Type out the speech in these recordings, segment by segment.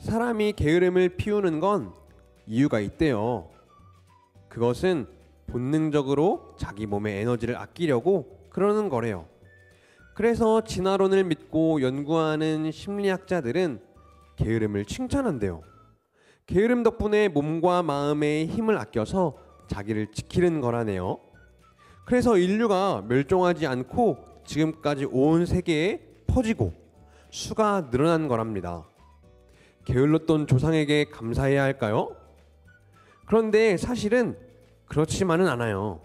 사람이 게으름을 피우는 건 이유가 있대요. 그것은 본능적으로 자기 몸의 에너지를 아끼려고 그러는 거래요. 그래서 진화론을 믿고 연구하는 심리학자들은 게으름을 칭찬한대요. 게으름 덕분에 몸과 마음의 힘을 아껴서 자기를 지키는 거라네요. 그래서 인류가 멸종하지 않고 지금까지 온 세계에 퍼지고 수가 늘어난 거랍니다. 게을렀던 조상에게 감사해야 할까요? 그런데 사실은 그렇지만은 않아요.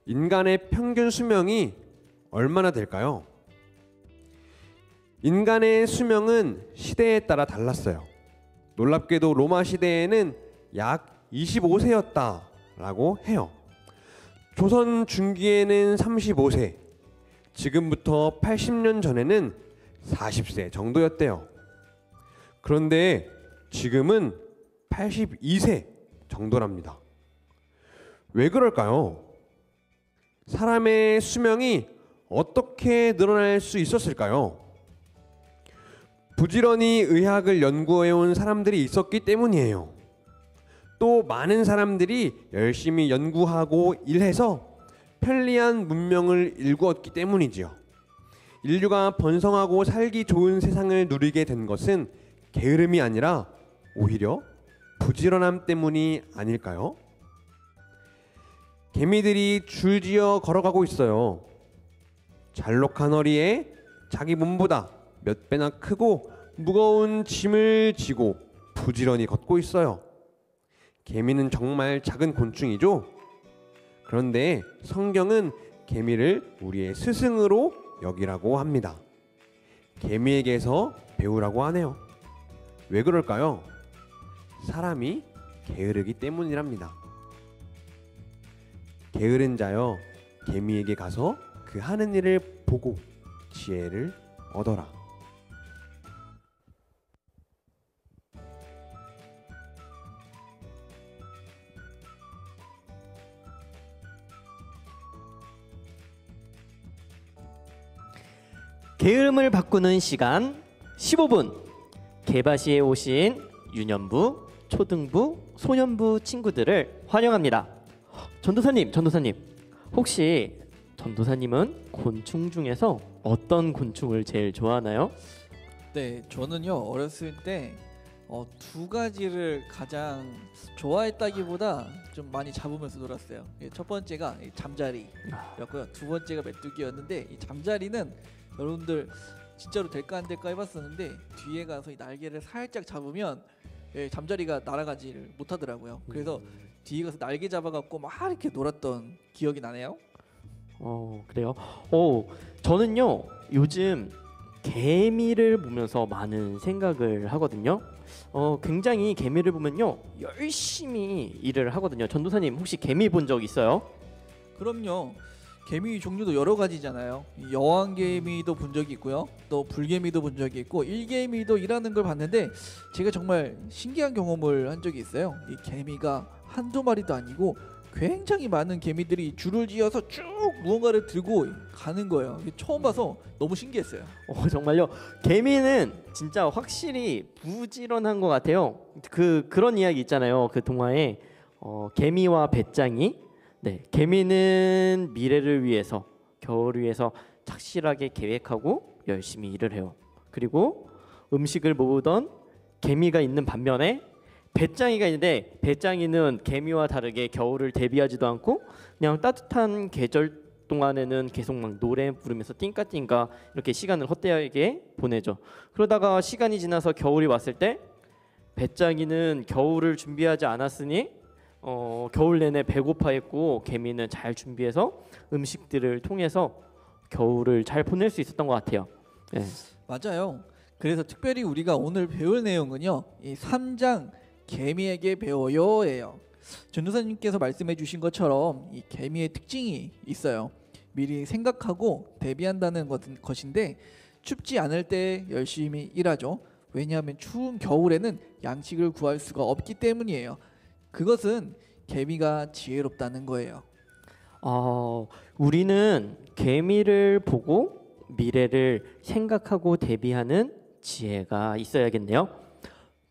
인간의 평균 수명이 얼마나 될까요? 인간의 수명은 시대에 따라 달랐어요. 놀랍게도 로마 시대에는 약 25세였다라고 해요. 조선 중기에는 35세, 지금부터 80년 전에는 40세 정도였대요. 그런데 지금은 82세 정도랍니다. 왜 그럴까요? 사람의 수명이 어떻게 늘어날 수 있었을까요? 부지런히 의학을 연구해온 사람들이 있었기 때문이에요. 또 많은 사람들이 열심히 연구하고 일해서 편리한 문명을 일구었기 때문이지요. 인류가 번성하고 살기 좋은 세상을 누리게 된 것은 게으름이 아니라 오히려 부지런함 때문이 아닐까요? 개미들이 줄지어 걸어가고 있어요. 잘록한 허리에 자기 몸보다 몇 배나 크고 무거운 짐을 지고 부지런히 걷고 있어요. 개미는 정말 작은 곤충이죠. 그런데 성경은 개미를 우리의 스승으로 여기라고 합니다. 개미에게서 배우라고 하네요. 왜 그럴까요? 사람이 게으르기 때문이랍니다. 게으른 자여, 개미에게 가서 그 하는 일을 보고 지혜를 얻어라. 게으름을 바꾸는 시간 15분. 개바시에 오신 유년부, 초등부, 소년부 친구들을 환영합니다. 전도사님, 혹시 전도사님은 곤충 중에서 어떤 곤충을 제일 좋아하나요? 네, 저는요 어렸을 때 두 가지를 가장 좋아했다기보다 좀 많이 잡으면서 놀았어요. 첫 번째가 잠자리였고요. 두 번째가 메뚜기였는데 이 잠자리는 여러분들 진짜로 될까 안 될까 해봤었는데 뒤에 가서 이 날개를 살짝 잡으면 잠자리가 날아가지를 못하더라고요. 그래서 뒤에 가서 날개 잡아갖고 막 이렇게 놀았던 기억이 나네요. 그래요? 저는요 요즘 개미를 보면서 많은 생각을 하거든요. 굉장히 개미를 보면요 열심히 일을 하거든요. 전도사님 혹시 개미 본 적 있어요? 그럼요. 개미 종류도 여러 가지잖아요. 여왕개미도 본 적이 있고요. 또 불개미도 본 적이 있고 일개미도 일하는 걸 봤는데 제가 정말 신기한 경험을 한 적이 있어요. 이 개미가 한두 마리도 아니고 굉장히 많은 개미들이 줄을 지어서 쭉 무언가를 들고 가는 거예요. 처음 봐서 너무 신기했어요. 정말요? 개미는 진짜 확실히 부지런한 것 같아요. 그런 이야기 있잖아요. 그 동화에 개미와 배짱이. 네, 개미는 미래를 위해서, 겨울을 위해서 착실하게 계획하고 열심히 일을 해요. 그리고 음식을 모으던 개미가 있는 반면에 배짱이가 있는데 배짱이는 개미와 다르게 겨울을 대비하지도 않고 그냥 따뜻한 계절 동안에는 계속 막 노래 부르면서 띵까띵까 이렇게 시간을 헛되게 보내죠. 그러다가 시간이 지나서 겨울이 왔을 때 배짱이는 겨울을 준비하지 않았으니 겨울 내내 배고파했고 개미는 잘 준비해서 음식들을 통해서 겨울을 잘 보낼 수 있었던 것 같아요. 네. 맞아요. 그래서 특별히 우리가 오늘 배울 내용은요 이 3장 개미에게 배워요예요. 전도사님께서 말씀해 주신 것처럼 이 개미의 특징이 있어요. 미리 생각하고 대비한다는 것인데 춥지 않을 때 열심히 일하죠. 왜냐하면 추운 겨울에는 양식을 구할 수가 없기 때문이에요. 그것은 개미가 지혜롭다는 거예요. 우리는 개미를 보고 미래를 생각하고 대비하는 지혜가 있어야겠네요.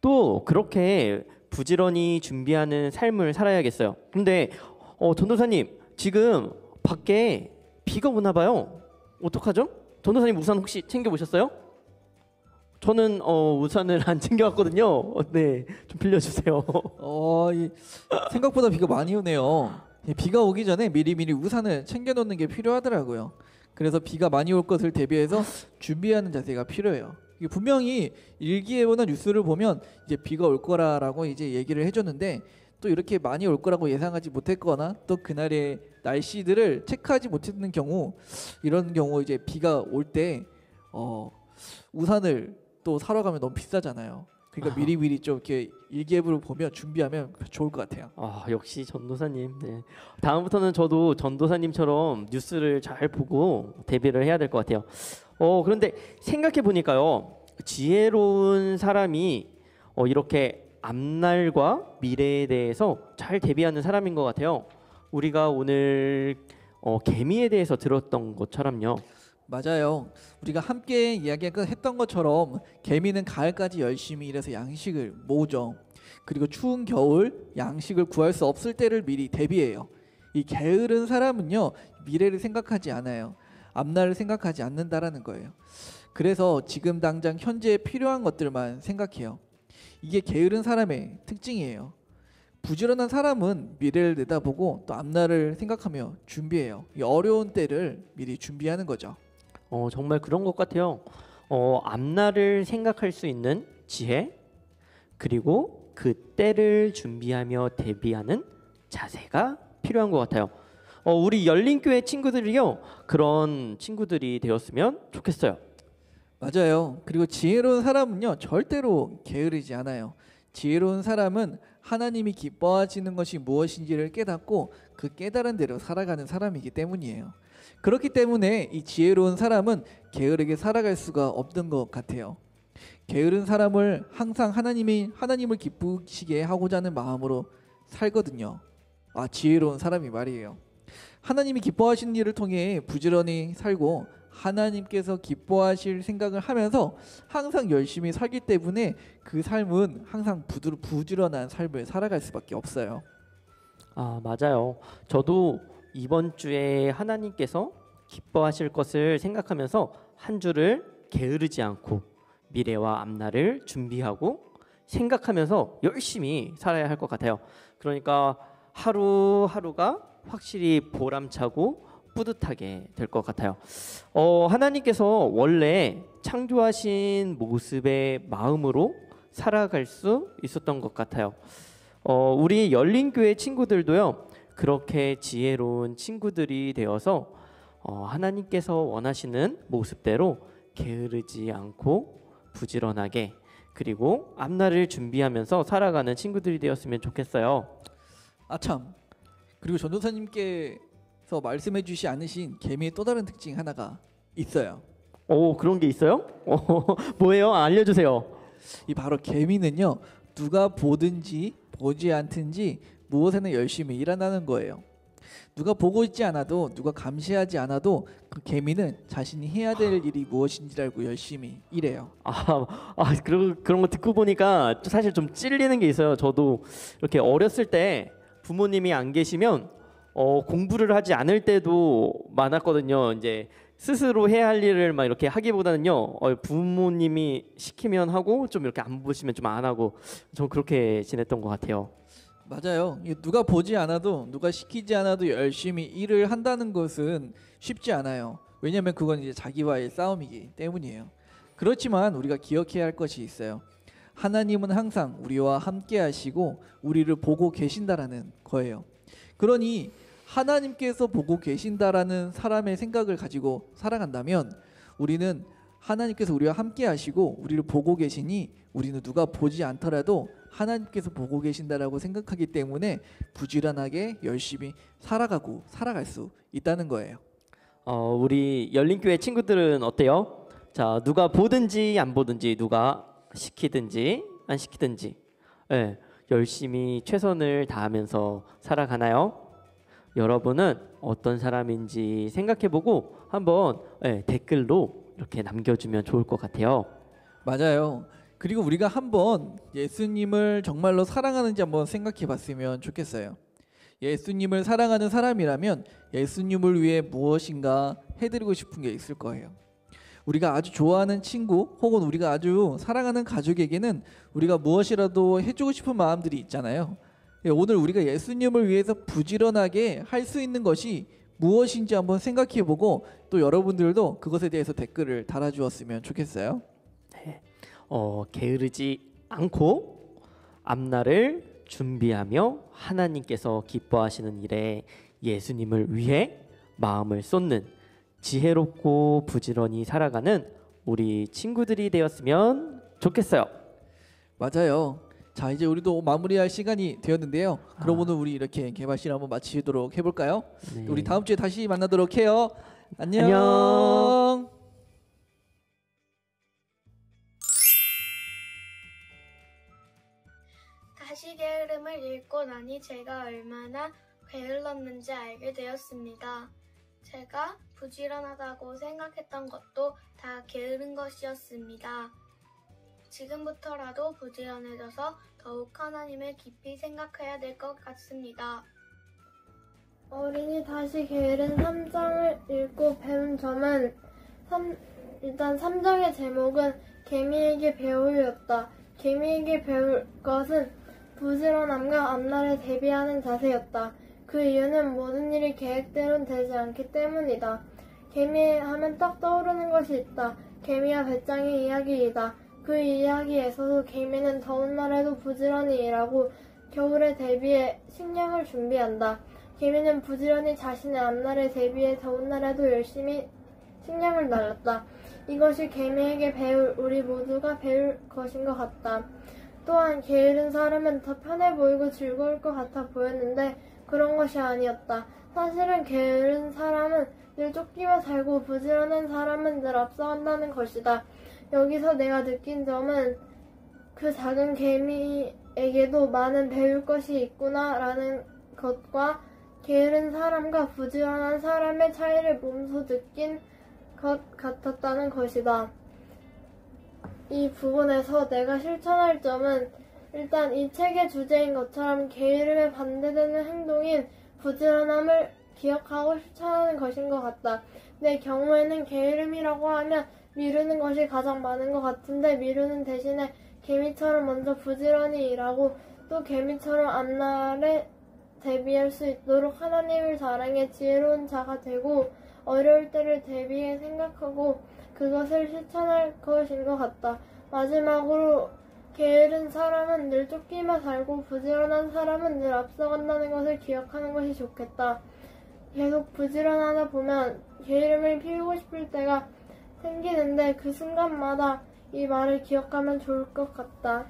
또 그렇게 부지런히 준비하는 삶을 살아야겠어요. 근데 전도사님 지금 밖에 비가 오나 봐요. 어떡하죠? 전도사님 우산 혹시 챙겨 보셨어요? 저는 우산을 안 챙겨왔거든요. 네, 좀 빌려주세요. 생각보다 비가 많이 오네요. 비가 오기 전에 미리미리 우산을 챙겨놓는 게 필요하더라고요. 그래서 비가 많이 올 것을 대비해서 준비하는 자세가 필요해요. 이게 분명히 일기예보나 뉴스를 보면 이제 비가 올 거라고 이제 얘기를 해줬는데 또 이렇게 많이 올 거라고 예상하지 못했거나 또 그날의 날씨들을 체크하지 못했는 경우, 이런 경우 이제 비가 올 때 우산을 또 사러 가면 너무 비싸잖아요. 그러니까 미리미리 좀 이렇게 일기예보를 보면 준비하면 좋을 것 같아요. 역시 전도사님. 네. 다음부터는 저도 전도사님처럼 뉴스를 잘 보고 대비를 해야 될 것 같아요. 그런데 생각해 보니까요, 지혜로운 사람이 이렇게 앞날과 미래에 대해서 잘 대비하는 사람인 것 같아요. 우리가 오늘 개미에 대해서 들었던 것처럼요. 맞아요. 우리가 함께 이야기했던 것처럼 개미는 가을까지 열심히 일해서 양식을 모으죠. 그리고 추운 겨울 양식을 구할 수 없을 때를 미리 대비해요. 이 게으른 사람은요, 미래를 생각하지 않아요. 앞날을 생각하지 않는다라는 거예요. 그래서 지금 당장 현재에 필요한 것들만 생각해요. 이게 게으른 사람의 특징이에요. 부지런한 사람은 미래를 내다보고 또 앞날을 생각하며 준비해요. 이 어려운 때를 미리 준비하는 거죠. 정말 그런 것 같아요. 앞날을 생각할 수 있는 지혜, 그리고 그 때를 준비하며 대비하는 자세가 필요한 것 같아요. 우리 열린교회 친구들이요, 그런 친구들이 되었으면 좋겠어요. 맞아요. 그리고 지혜로운 사람은요, 절대로 게으르지 않아요. 지혜로운 사람은 하나님이 기뻐하시는 것이 무엇인지를 깨닫고 그 깨달은 대로 살아가는 사람이기 때문이에요. 그렇기 때문에 이 지혜로운 사람은 게으르게 살아갈 수가 없는 것 같아요. 게으른 사람을 항상 하나님을 기쁘시게 하고자 하는 마음으로 살거든요. 지혜로운 사람이 말이에요. 하나님이 기뻐하시는 일을 통해 부지런히 살고 하나님께서 기뻐하실 생각을 하면서 항상 열심히 살기 때문에 그 삶은 항상 부지런한 삶을 살아갈 수밖에 없어요. 맞아요. 저도 이번 주에 하나님께서 기뻐하실 것을 생각하면서 한 주를 게으르지 않고 미래와 앞날을 준비하고 생각하면서 열심히 살아야 할 것 같아요. 그러니까 하루하루가 확실히 보람차고 뿌듯하게 될 것 같아요. 하나님께서 원래 창조하신 모습의 마음으로 살아갈 수 있었던 것 같아요. 우리 열린교회 친구들도요, 그렇게 지혜로운 친구들이 되어서 하나님께서 원하시는 모습대로 게으르지 않고 부지런하게, 그리고 앞날을 준비하면서 살아가는 친구들이 되었으면 좋겠어요. 참, 그리고 전도사님께서 말씀해 주시 않으신 개미의 또 다른 특징 하나가 있어요. 그런 게 있어요? 뭐예요? 알려주세요. 이 바로 개미는요, 누가 보든지 보지 않든지 무엇에나 열심히 일한다는 거예요. 누가 보고 있지 않아도, 누가 감시하지 않아도 그 개미는 자신이 해야 될 일이 무엇인지 알고 열심히 일해요. 그런 거 듣고 보니까 사실 좀 찔리는 게 있어요. 저도 이렇게 어렸을 때 부모님이 안 계시면 공부를 하지 않을 때도 많았거든요. 이제 스스로 해야 할 일을 막 이렇게 하기보다는요, 부모님이 시키면 하고 좀 이렇게 안 보시면 좀 안 하고, 전 그렇게 지냈던 것 같아요. 맞아요. 누가 보지 않아도, 누가 시키지 않아도 열심히 일을 한다는 것은 쉽지 않아요. 왜냐하면 그건 이제 자기와의 싸움이기 때문이에요. 그렇지만 우리가 기억해야 할 것이 있어요. 하나님은 항상 우리와 함께 하시고 우리를 보고 계신다라는 거예요. 그러니 하나님께서 보고 계신다라는 사람의 생각을 가지고 살아간다면 우리는 하나님께서 우리와 함께 하시고 우리를 보고 계시니 우리는 누가 보지 않더라도 하나님께서 보고 계신다라고 생각하기 때문에 부지런하게 열심히 살아갈 수 있다는 거예요. 우리 열린교회 친구들은 어때요? 자, 누가 보든지 안 보든지, 누가 시키든지 안 시키든지, 열심히 최선을 다하면서 살아가나요? 여러분은 어떤 사람인지 생각해보고 한번 댓글로 이렇게 남겨주면 좋을 것 같아요. 맞아요. 그리고 우리가 한번 예수님을 정말로 사랑하는지 한번 생각해 봤으면 좋겠어요. 예수님을 사랑하는 사람이라면 예수님을 위해 무엇인가 해드리고 싶은 게 있을 거예요. 우리가 아주 좋아하는 친구 혹은 우리가 아주 사랑하는 가족에게는 우리가 무엇이라도 해주고 싶은 마음들이 있잖아요. 오늘 우리가 예수님을 위해서 부지런하게 할 수 있는 것이 무엇인지 한번 생각해보고 또 여러분들도 그것에 대해서 댓글을 달아주었으면 좋겠어요. 게으르지 않고 앞날을 준비하며 하나님께서 기뻐하시는 일에 예수님을 위해 마음을 쏟는 지혜롭고 부지런히 살아가는 우리 친구들이 되었으면 좋겠어요. 맞아요. 자, 이제 우리도 마무리할 시간이 되었는데요. 그러고는 우리 이렇게 개발실 한번 마치도록 해볼까요? 네. 우리 다음 주에 다시 만나도록 해요. 안녕. 안녕. 다시 게으름을 읽고 나니 제가 얼마나 게을렀는지 알게 되었습니다. 제가 부지런하다고 생각했던 것도 다 게으른 것이었습니다. 지금부터라도 부지런해져서 더욱 하나님을 깊이 생각해야 될 것 같습니다. 어린이 다시 게으른 3장을 읽고 배운 점은 일단 3장의 제목은 개미에게 배우였다. 개미에게 배울 것은 부지런함과 앞날에 대비하는 자세였다. 그 이유는 모든 일이 계획대로는 되지 않기 때문이다. 개미 하면 딱 떠오르는 것이 있다. 개미와 배짱의 이야기이다. 그 이야기에서도 개미는 더운 날에도 부지런히 일하고 겨울에 대비해 식량을 준비한다. 개미는 부지런히 자신의 앞날에 대비해 더운 날에도 열심히 식량을 날랐다. 이것이 개미에게 배울 우리 모두가 배울 것인 것 같다. 또한 게으른 사람은 더 편해 보이고 즐거울 것 같아 보였는데 그런 것이 아니었다. 사실은 게으른 사람은 늘 쫓기며 살고 부지런한 사람은 늘 앞서간다는 것이다. 여기서 내가 느낀 점은 그 작은 개미에게도 많은 배울 것이 있구나라는 것과 게으른 사람과 부지런한 사람의 차이를 몸소 느낀 것 같았다는 것이다. 이 부분에서 내가 실천할 점은 일단 이 책의 주제인 것처럼 게으름에 반대되는 행동인 부지런함을 기억하고 실천하는 것인 것 같다. 내 경우에는 게으름이라고 하면 미루는 것이 가장 많은 것 같은데 미루는 대신에 개미처럼 먼저 부지런히 일하고 또 개미처럼 앞날에 대비할 수 있도록 하나님을 사랑해 지혜로운 자가 되고 어려울 때를 대비해 생각하고 그것을 실천할 것인 것 같다. 마지막으로 게으른 사람은 늘 쫓기며 살고 부지런한 사람은 늘 앞서간다는 것을 기억하는 것이 좋겠다. 계속 부지런하다 보면 게으름을 피우고 싶을 때가 생기는데 그 순간마다 이 말을 기억하면 좋을 것 같다.